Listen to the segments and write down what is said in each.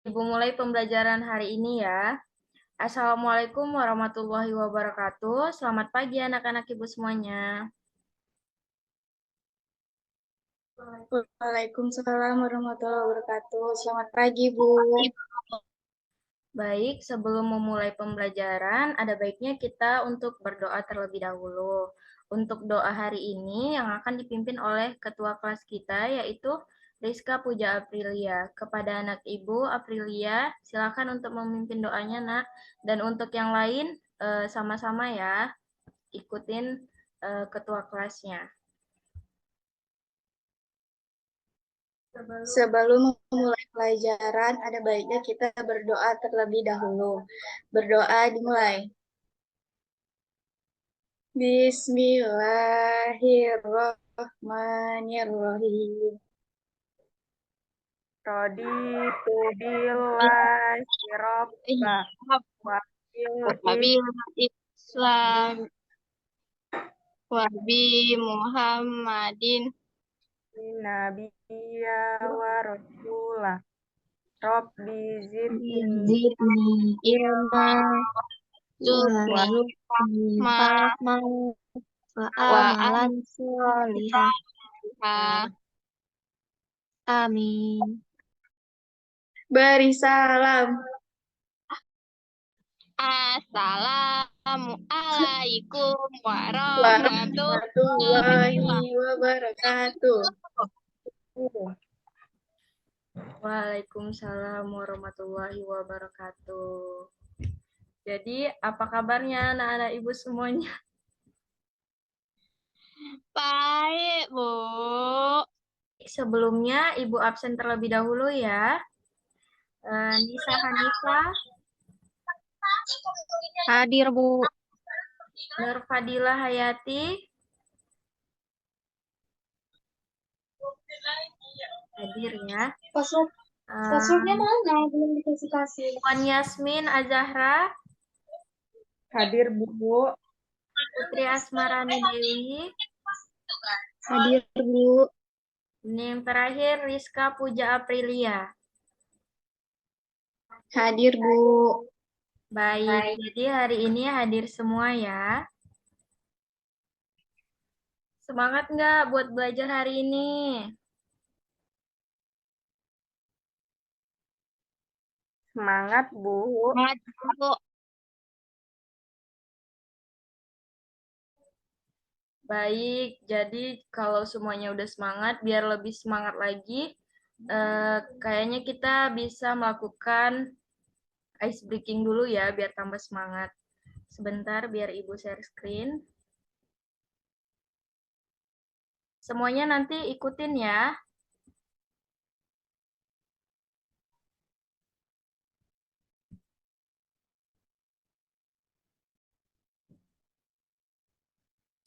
Ibu mulai pembelajaran hari ini ya. Assalamualaikum warahmatullahi wabarakatuh. Selamat pagi anak-anak Ibu semuanya. Waalaikumsalam warahmatullahi wabarakatuh. Selamat pagi, Bu. Baik, sebelum memulai pembelajaran, ada baiknya kita untuk berdoa terlebih dahulu. Untuk doa hari ini yang akan dipimpin oleh ketua kelas kita, yaitu Rizka Puja Aprilia. Kepada anak Ibu Aprilia, silakan untuk memimpin doanya, Nak. Dan untuk yang lain, sama-sama ya, ikutin ketua kelasnya. Sebelum memulai pelajaran, ada baiknya kita berdoa terlebih dahulu. Berdoa dimulai. Bismillahirrahmanirrahim. Raditu billahi rabbah wa bil Islam wa bi Muhammadin nabiyya wa rasulah. Rabbi zidni ilma wa amalan sholihah. Amin. Beri salam. Assalamualaikum warahmatullahi wabarakatuh. Waalaikumsalam warahmatullahi wabarakatuh. Jadi, apa kabarnya anak-anak Ibu semuanya? Baik, Bu. Sebelumnya, Ibu absen terlebih dahulu ya. Nisa Hanifa. Hadir, Bu. Nur Fadila Hayati. Hadir ya. Passwordnya mana? Belum dikasih. Puan Yasmin Azahra. hadir, Bu. Putri Asmarani Dewi. Hadir, Bu. Ini yang terakhir, Rizka Puja Aprilia. Hadir, Bu. Baik, jadi hari ini hadir semua ya. Semangat nggak buat belajar hari ini? Semangat, Bu. Baik, jadi kalau semuanya udah semangat, biar lebih semangat lagi, kayaknya kita bisa melakukan ice breaking dulu ya, biar tambah semangat. Sebentar, biar Ibu share screen. Semuanya nanti ikutin ya.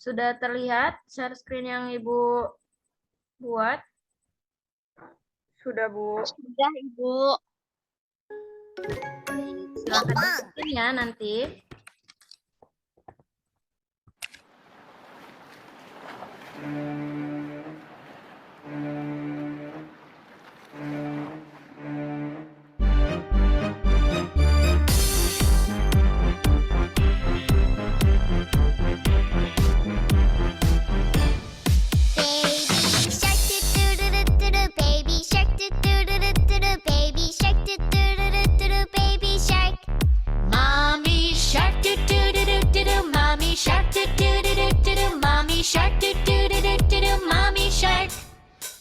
Sudah terlihat share screen yang Ibu buat? Sudah, Bu. Sudah, Ibu. Silahkan ikutin ya nanti.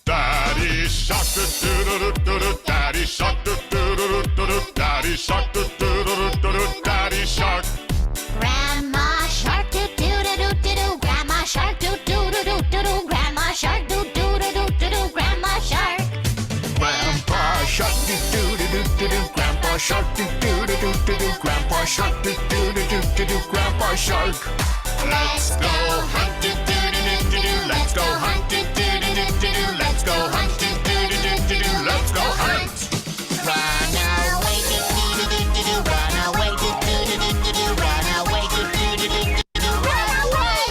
Daddy shark do do do do do, Daddy shark do do do do do, Daddy shark do do do do do, Daddy shark. Grandma shark do do do do do do, Grandma shark do do do do do do, Grandma shark do do do do do do, Grandma shark. Grandpa shark do do do do do do, Grandpa shark do do do do do do, Grandpa shark do do do do do do, Grandpa shark. Let's go hunt do do do do do do, let's go hunt do do do do do do, let's go hunt do do do do do do, let's go hunt. Run away do do do do do do, run away do do do do do do, run away do do do do do do, run away.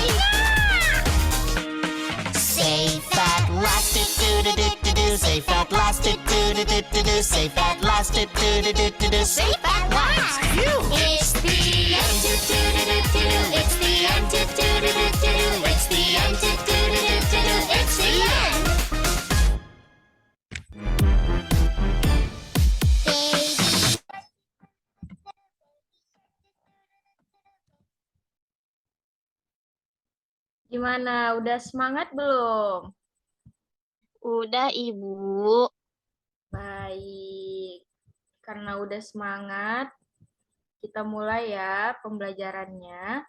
Safe at last do do do do do do, safe at last do do do do do do, safe at last rhymes. Do do do do do do. Safe at last. It's the end. Do do do do do do. It's the end. Do do do do do do. It's the end. Do do do do do do. It's the end. Baby. Gimana? Udah semangat belum? Udah, Ibu. Baik. Karena udah semangat, kita mulai ya pembelajarannya.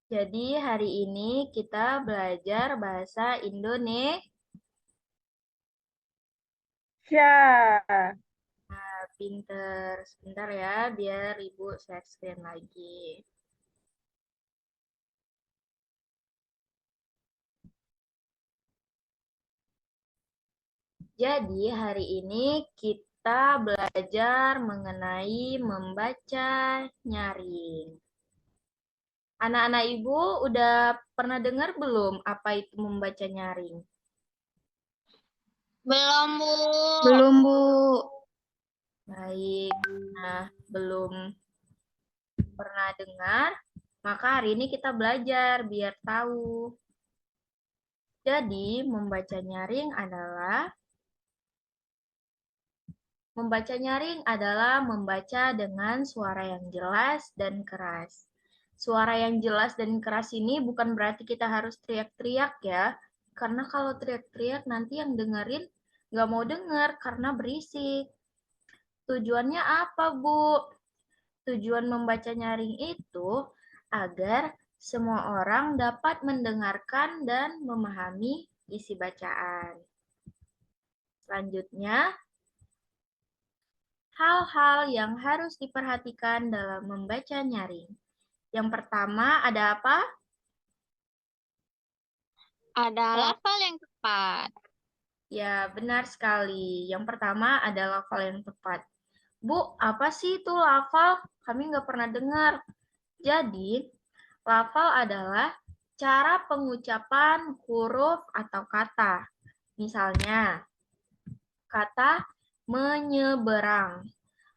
Jadi hari ini kita belajar bahasa Indonesia. Pinter. Sebentar ya, biar Ibu share screen lagi. Jadi hari ini kita belajar mengenai membaca nyaring. Anak-anak Ibu udah pernah dengar belum apa itu membaca nyaring? Belum, Bu. Belum, Bu. Baik, nah belum pernah dengar, maka hari ini kita belajar biar tahu. Jadi membaca nyaring adalah membaca dengan suara yang jelas dan keras. Suara yang jelas dan keras ini bukan berarti kita harus teriak-teriak ya, karena kalau teriak-teriak nanti yang dengerin nggak mau dengar karena berisik. Tujuannya apa, Bu? Tujuan membaca nyaring itu agar semua orang dapat mendengarkan dan memahami isi bacaan. Selanjutnya, hal-hal yang harus diperhatikan dalam membaca nyaring. Yang pertama ada apa? Ada lafal yang tepat. Ya, benar sekali. Yang pertama ada lafal yang tepat. Bu, apa sih itu lafal? Kami nggak pernah dengar. Jadi, lafal adalah cara pengucapan huruf atau kata. Misalnya, kata menyeberang.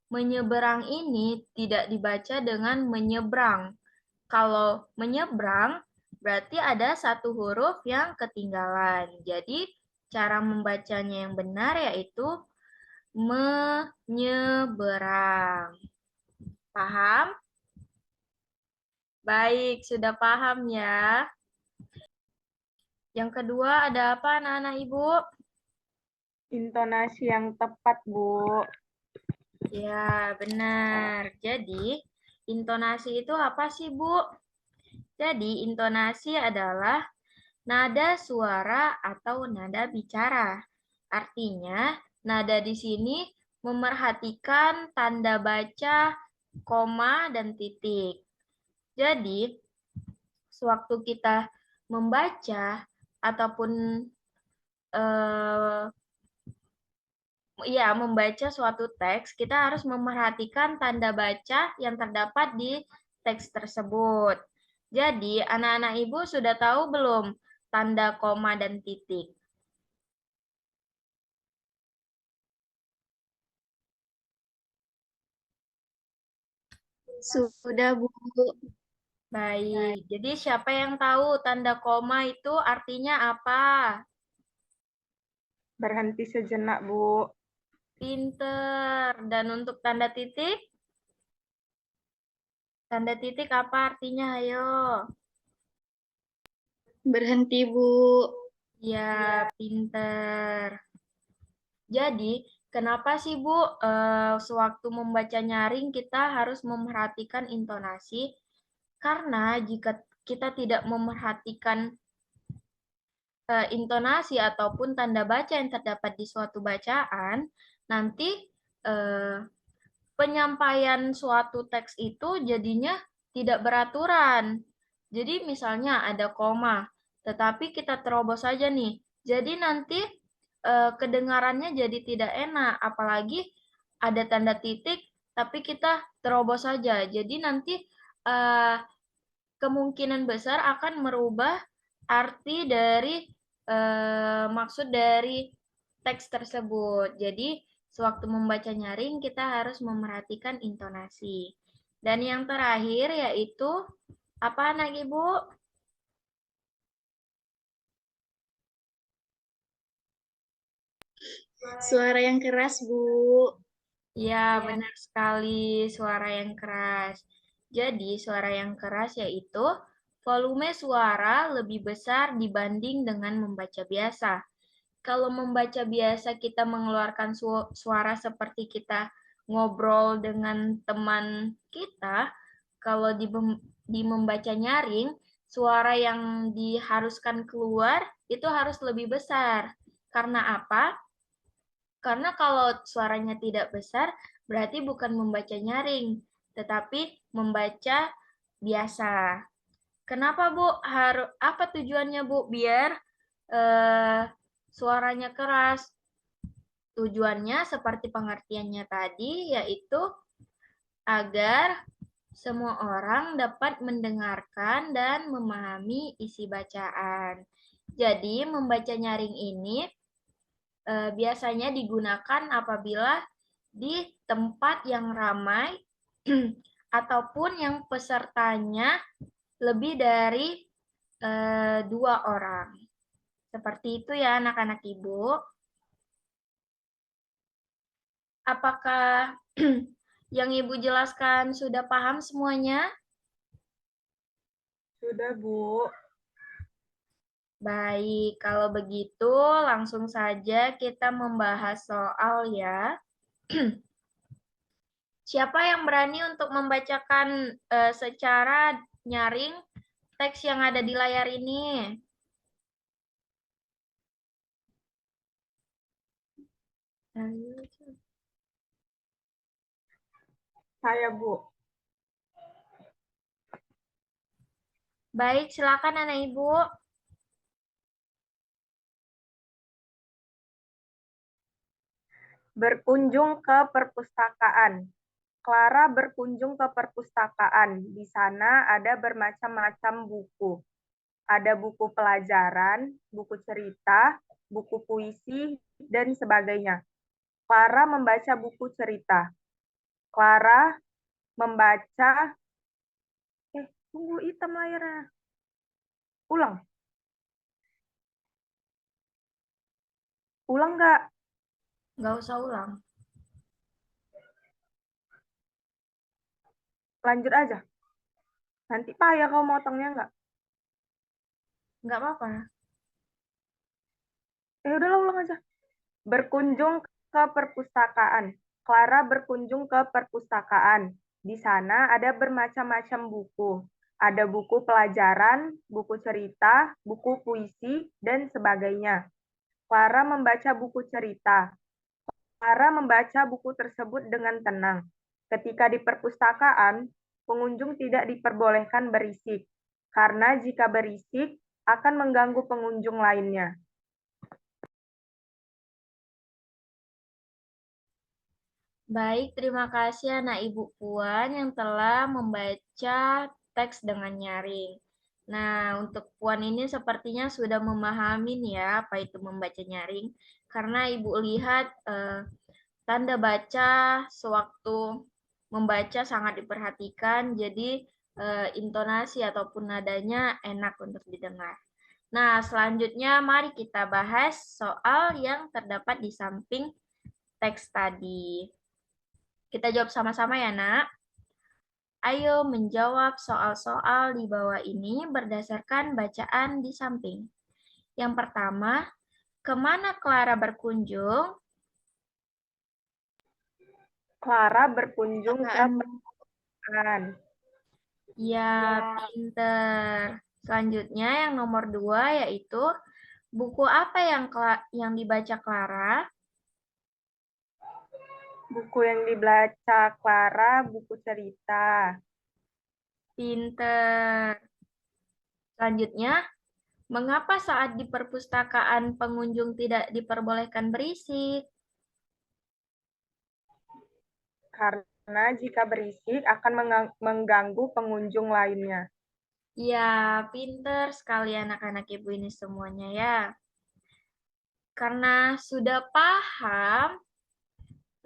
Menyeberang ini tidak dibaca dengan menyeberang. Kalau menyeberang, berarti ada satu huruf yang ketinggalan. Jadi, cara membacanya yang benar yaitu menyeberang. Paham? Baik, sudah paham ya. Yang kedua ada apa anak-anak Ibu? Intonasi yang tepat, Bu. Ya, benar. Jadi, intonasi itu apa sih, Bu? Jadi, intonasi adalah nada suara atau nada bicara. Artinya, nada di sini memerhatikan tanda baca, koma, dan titik. Jadi, sewaktu kita membaca ataupun membaca suatu teks, kita harus memerhatikan tanda baca yang terdapat di teks tersebut. Jadi, anak-anak Ibu sudah tahu belum tanda koma dan titik? Sudah, Bu. Baik, jadi siapa yang tahu tanda koma itu artinya apa? Berhenti sejenak, Bu. Pinter. Dan untuk tanda titik? Tanda titik apa artinya? Ayo. Berhenti, Bu. Ya, pinter. Jadi, kenapa sih, Bu, sewaktu membaca nyaring kita harus memerhatikan intonasi? Karena jika kita tidak memerhatikan intonasi ataupun tanda baca yang terdapat di suatu bacaan, nanti penyampaian suatu teks itu jadinya tidak beraturan. Jadi misalnya ada koma, tetapi kita terobos saja nih. Jadi nanti kedengarannya jadi tidak enak, apalagi ada tanda titik, tapi kita terobos saja. Jadi nanti kemungkinan besar akan merubah arti dari maksud dari teks tersebut. Jadi Sewaktu membaca nyaring, kita harus memerhatikan intonasi. Dan yang terakhir yaitu, apa anak Ibu? Suara yang keras, Bu. Ya, benar sekali, suara yang keras. Jadi, suara yang keras yaitu volume suara lebih besar dibanding dengan membaca biasa. Kalau membaca biasa kita mengeluarkan suara seperti kita ngobrol dengan teman kita, kalau di membaca nyaring, suara yang diharuskan keluar itu harus lebih besar. Karena apa? Karena kalau suaranya tidak besar, berarti bukan membaca nyaring, tetapi membaca biasa. Kenapa, Bu? Apa tujuannya, Bu? Biar suaranya keras. Tujuannya seperti pengertiannya tadi, yaitu agar semua orang dapat mendengarkan dan memahami isi bacaan. Jadi, membaca nyaring ini biasanya digunakan apabila di tempat yang ramai ataupun yang pesertanya lebih dari 2 orang. Seperti itu ya anak-anak Ibu. Apakah yang Ibu jelaskan sudah paham semuanya? Sudah, Bu. Baik, kalau begitu langsung saja kita membahas soal ya. Siapa yang berani untuk membacakan secara nyaring teks yang ada di layar ini? Saya, Bu. Baik, silakan anak Ibu. Berkunjung ke perpustakaan. Clara berkunjung ke perpustakaan. Di sana ada bermacam-macam buku. Ada buku pelajaran, buku cerita, buku puisi, dan sebagainya. Clara membaca buku cerita. Clara membaca... tunggu, hitam layarnya. Ulang. Ulang nggak? Nggak usah ulang. Lanjut aja. Nanti payah kau motongnya nggak? Nggak apa-apa. Udahlah ulang aja. Berkunjung ke perpustakaan. Clara berkunjung ke perpustakaan. Di sana ada bermacam-macam buku. Ada buku pelajaran, buku cerita, buku puisi, dan sebagainya. Clara membaca buku cerita. Clara membaca buku tersebut dengan tenang. Ketika di perpustakaan, pengunjung tidak diperbolehkan berisik, karena jika berisik akan mengganggu pengunjung lainnya. Baik, terima kasih anak Ibu Puan yang telah membaca teks dengan nyaring. Nah, untuk Puan ini sepertinya sudah memahami nih ya apa itu membaca nyaring, karena Ibu lihat tanda baca sewaktu membaca sangat diperhatikan, jadi intonasi ataupun nadanya enak untuk didengar. Nah, selanjutnya mari kita bahas soal yang terdapat di samping teks tadi. Kita jawab sama-sama ya, Nak. Ayo menjawab soal-soal di bawah ini berdasarkan bacaan di samping. Yang pertama, kemana Clara berkunjung? Clara berkunjung ke perpustakaan. Ya, pinter. Selanjutnya yang nomor 2 yaitu buku apa yang dibaca Clara? Buku yang dibaca Clara, buku cerita. Pinter. Selanjutnya, mengapa saat di perpustakaan pengunjung tidak diperbolehkan berisik? Karena jika berisik akan mengganggu pengunjung lainnya. Ya, pinter sekali anak-anak Ibu ini semuanya ya. Karena sudah paham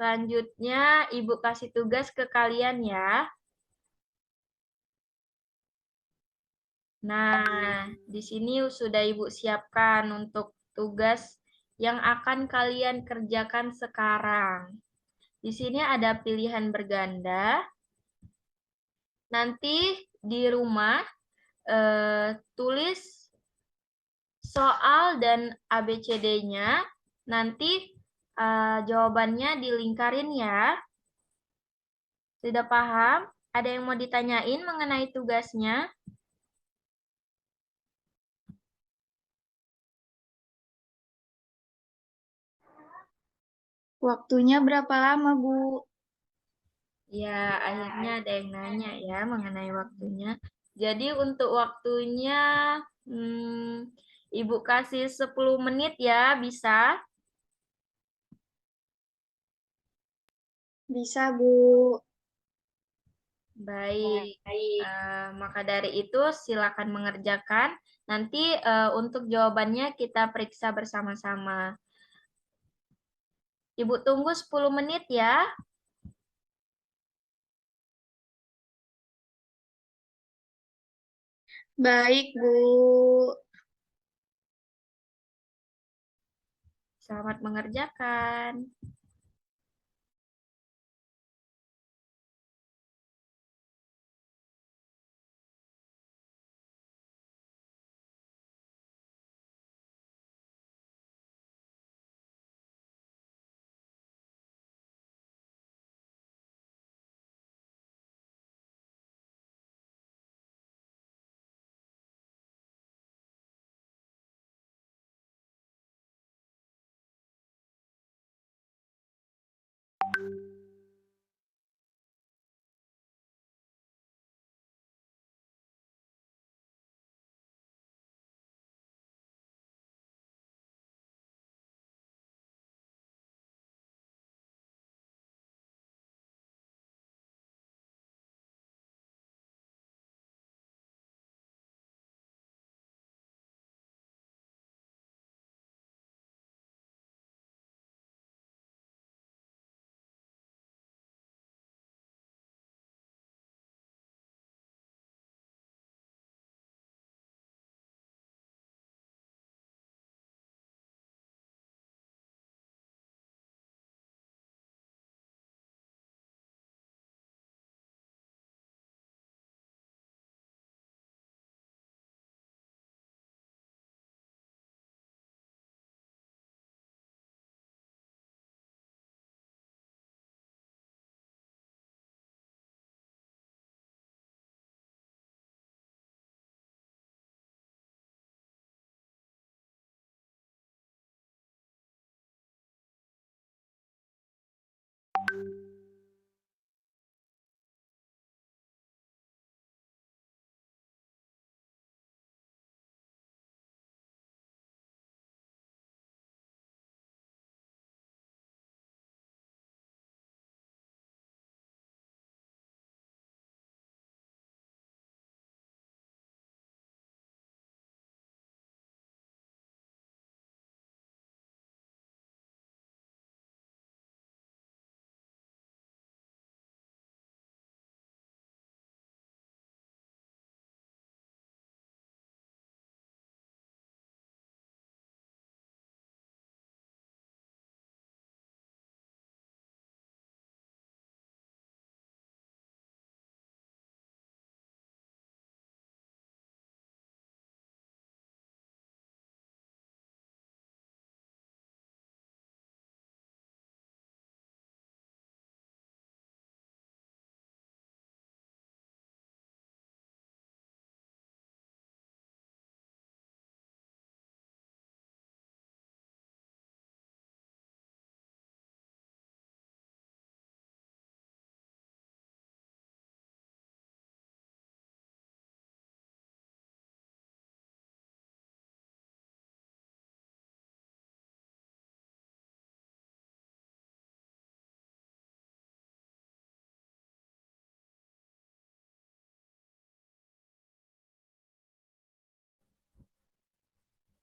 Selanjutnya, Ibu kasih tugas ke kalian ya. Nah, di sini sudah Ibu siapkan untuk tugas yang akan kalian kerjakan sekarang. Di sini ada pilihan berganda. Nanti di rumah tulis soal dan ABCD-nya. Nanti jawabannya dilingkarin ya. Sudah paham? Ada yang mau ditanyain mengenai tugasnya? Waktunya berapa lama, Bu? Ya, akhirnya ada yang nanya ya mengenai waktunya. Jadi untuk waktunya, Ibu kasih 10 menit ya, bisa? Bisa, Bu. Baik. Maka dari itu silakan mengerjakan. Nanti untuk jawabannya kita periksa bersama-sama. Ibu tunggu 10 menit ya. Baik, Bu. Selamat mengerjakan.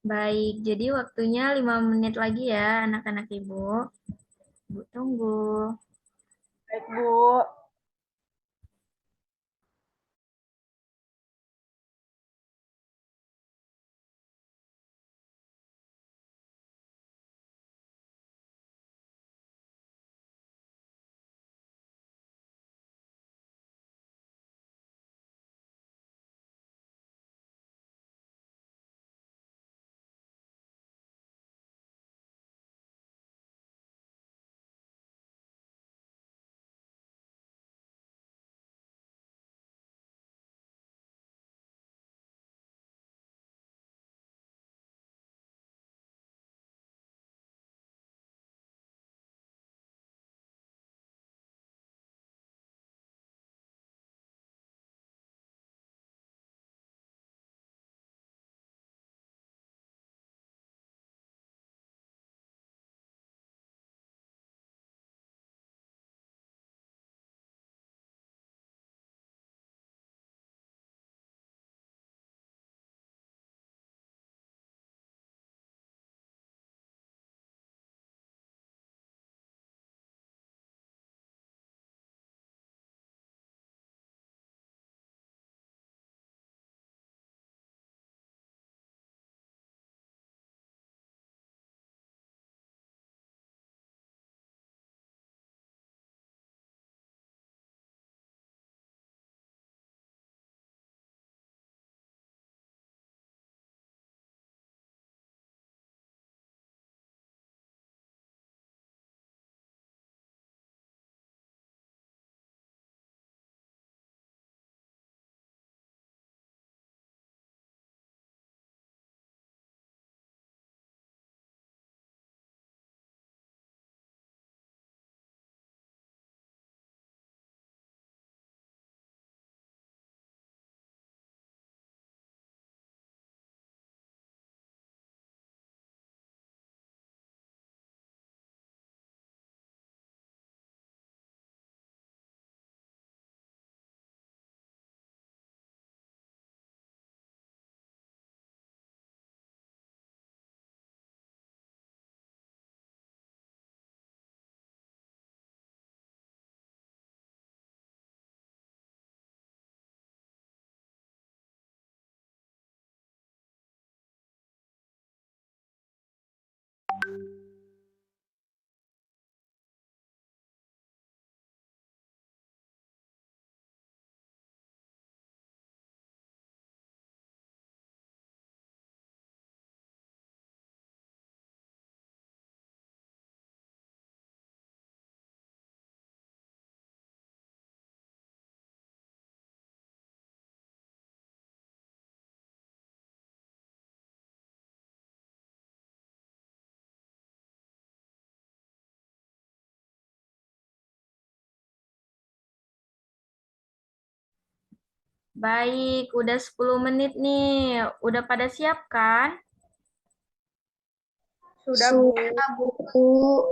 Baik, jadi waktunya 5 menit lagi ya anak-anak Ibu. Bu tunggu. Baik, Bu. Baik, udah 10 menit nih. Udah pada siap kan? Sudah, Bu. Sudah, Bu.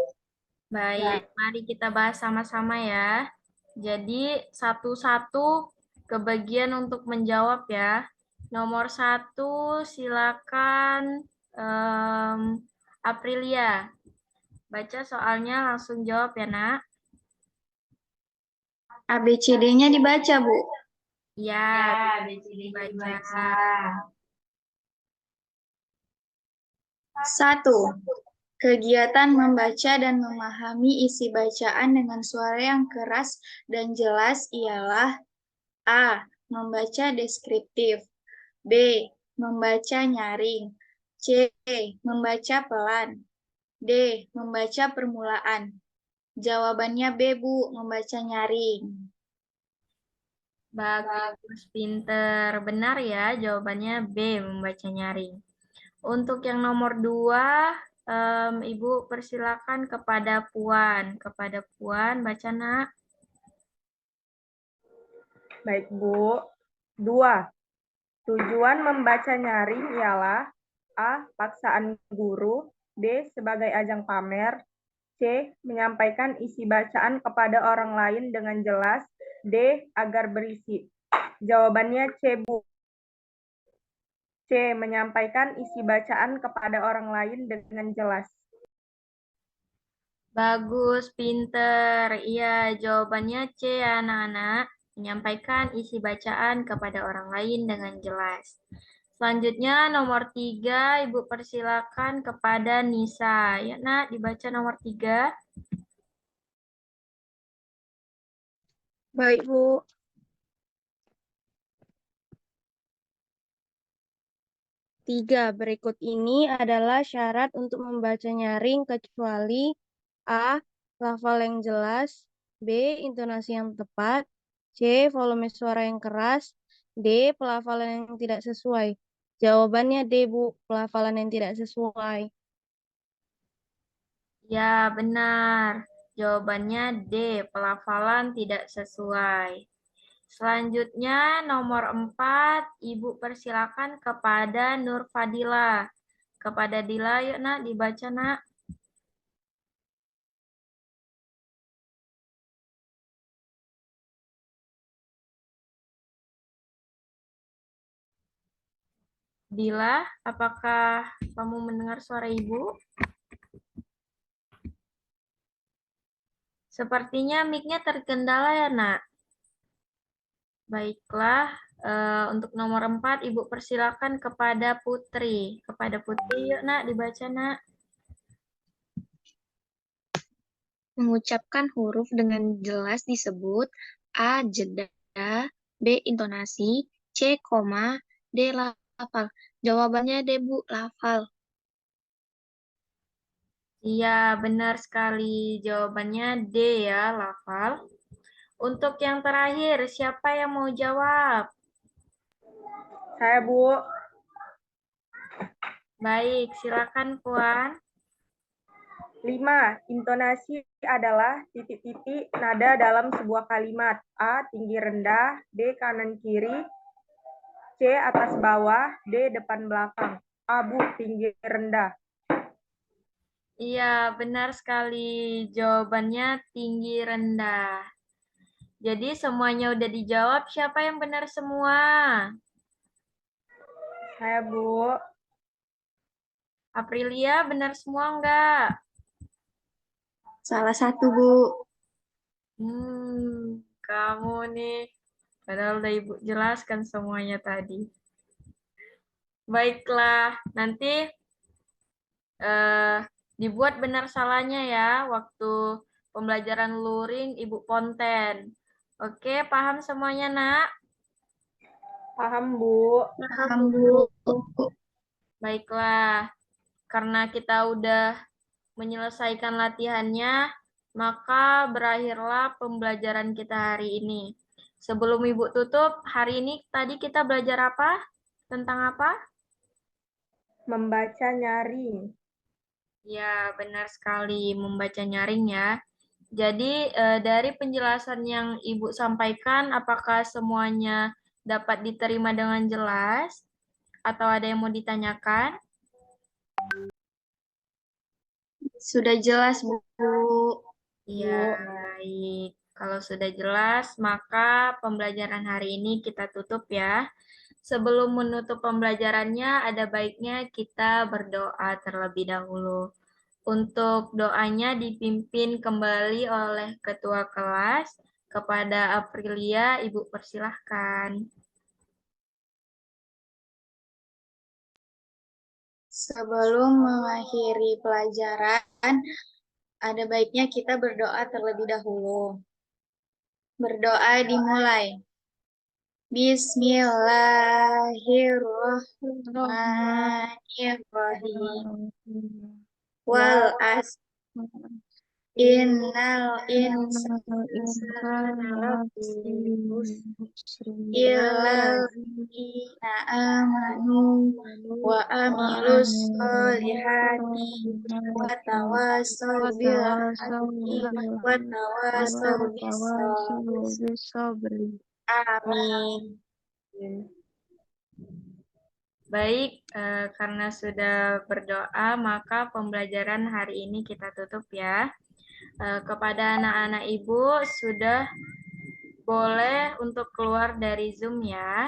Baik, mari kita bahas sama-sama ya. Jadi, satu-satu ke bagian untuk menjawab ya. Nomor 1, silakan Aprilia. Baca soalnya langsung jawab ya, Nak. ABCD-nya dibaca, Bu. Ya, dibaca. 1. Kegiatan membaca dan memahami isi bacaan dengan suara yang keras dan jelas ialah A. Membaca deskriptif, B. Membaca nyaring, C. Membaca pelan, D. Membaca permulaan. Jawabannya B, Bu. Membaca nyaring. Bagus, pinter. Benar ya, jawabannya B, membaca nyaring. Untuk yang nomor 2, Ibu persilakan kepada Puan. Kepada Puan, baca, Nak. Baik, Bu. 2. Tujuan membaca nyaring ialah A. Paksaan guru, B. Sebagai ajang pamer, C. Menyampaikan isi bacaan kepada orang lain dengan jelas, D. Agar berisi. Jawabannya C, Bu. C. Menyampaikan isi bacaan kepada orang lain dengan jelas. Bagus, pinter. Iya, jawabannya C ya anak-anak. Menyampaikan isi bacaan kepada orang lain dengan jelas. Selanjutnya nomor 3, Ibu persilakan kepada Nisa. Ya nak, dibaca nomor 3. Baik, Bu. Tiga, berikut ini adalah syarat untuk membaca nyaring kecuali A. Lafal yang jelas, B. Intonasi yang tepat, C. Volume suara yang keras, D. Pelafalan yang tidak sesuai. Jawabannya D, Bu. Pelafalan yang tidak sesuai. Ya, benar. Jawabannya D, pelafalan tidak sesuai. Selanjutnya nomor 4, Ibu persilakan kepada Nur Fadila. Kepada Dila, yuk nak, dibaca nak. Dila, apakah kamu mendengar suara Ibu? Sepertinya mic-nya terkendala ya nak. Baiklah, untuk nomor 4, Ibu persilakan kepada Putri. Kepada Putri, yuk nak, dibaca nak. Mengucapkan huruf dengan jelas disebut A. Jeda, B. Intonasi, C. Koma, D. Lafal. Jawabannya D, Bu, lafal. Iya, benar sekali. Jawabannya D ya, lafal. Untuk yang terakhir, siapa yang mau jawab? Saya, Bu. Baik, silakan Puan. 5. Intonasi adalah titik-titik nada dalam sebuah kalimat. A. Tinggi rendah, B. Kanan kiri, C. Atas bawah, D. Depan belakang. A. Bu, tinggi rendah. Iya, benar sekali. Jawabannya tinggi rendah. Jadi semuanya udah dijawab. Siapa yang benar semua? Saya, Bu. Aprilia, benar semua enggak? Salah satu, Bu. Kamu nih. Padahal udah Ibu jelaskan semuanya tadi. Baiklah, nanti dibuat benar salahnya ya waktu pembelajaran luring Ibu Ponten. Oke, paham semuanya, nak? Paham, Bu. Paham, Bu. Baiklah, karena kita udah menyelesaikan latihannya, maka berakhirlah pembelajaran kita hari ini. Sebelum Ibu tutup, hari ini tadi kita belajar apa? Tentang apa? Membaca nyaring. Ya, benar sekali, membaca nyaring ya. Jadi, dari penjelasan yang Ibu sampaikan, apakah semuanya dapat diterima dengan jelas? Atau ada yang mau ditanyakan? Sudah jelas, Bu. Iya, baik. Kalau sudah jelas, maka pembelajaran hari ini kita tutup ya. Sebelum menutup pembelajarannya, ada baiknya kita berdoa terlebih dahulu. Untuk doanya dipimpin kembali oleh Ketua Kelas. Kepada Aprilia, Ibu persilahkan. Sebelum mengakhiri pelajaran, ada baiknya kita berdoa terlebih dahulu. Berdoa dimulai. Bismillahirrahmanirrahim. Wal asr. Innal insana lafi khusr illa allazina amanu wa amilus solihati wa tawasaw bil haqqi wa tawasaw bis sabri. Amin. Baik, karena sudah berdoa, maka pembelajaran hari ini kita tutup ya. Kepada anak-anak Ibu, sudah boleh untuk keluar dari Zoom ya.